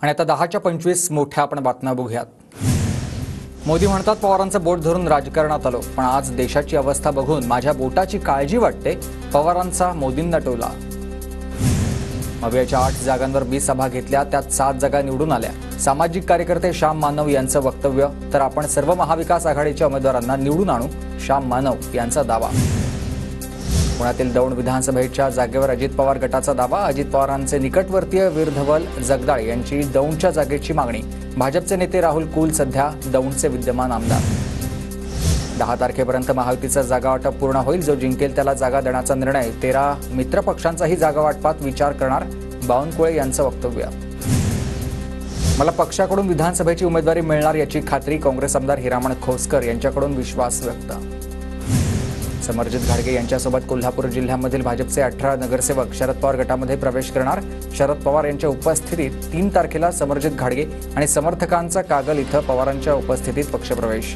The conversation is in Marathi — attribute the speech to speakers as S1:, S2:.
S1: आणि आता 10च्या 25 मोठ्या आपण बातम्या बघूयात। मोदी म्हणतात पवारांचं बोट धरून राजकारणात आलो, पण आज देशाची अवस्था बघून माझ्या बोटाची काळजी वाटते, पवारांचा मोदींना टोला। मवियाच्या 8 जागांवर 20 सभा घेतल्या, त्यात 7 जागा निवडून आल्या। सामाजिक कार्यकर्ते श्याम मानव यांचं वक्तव्य, तर आपण सर्व महाविकास आघाडीच्या उमेदवारांना निवडून आणू, श्याम मानव यांचा दावा। पुण्यातील दौंड विधानसभेच्या जागेवर अजित पवार गटाचा दावा, अजित पवारांचे निकटवर्तीय वीरधवल जगदाळे यांची दौंडच्या जागेची मागणी। भाजपचे नेते राहुल कुल सध्या दौंडचे विद्यमान आमदार। 10 तारखेपर्यंत महायुतीचा जागा वाटप पूर्ण होईल, जो जिंकेल त्याला जागा देण्याचा निर्णय। 13 मित्र पक्षांचाही जागा वाटपात विचार करणार, बावनकुळे यांचं वक्तव्य। मला पक्षाकडून विधानसभेची उमेदवारी मिळणार याची खात्री, काँग्रेस आमदार हिरामण खोसकर यांच्याकडून विश्वास व्यक्त। समरजित घाडगे यांच्यासोबत कोल्हापूर जिल्ह्यामधील भाजपचे 18 नगरसेवक शरद पवार गटामध्ये प्रवेश करणार। शरद पवार यांच्या उपस्थितीत 3 तारखेला समरजित घाडगे आणि समर्थकांचा कागल इथं पवारांच्या उपस्थितीत पक्षप्रवेश।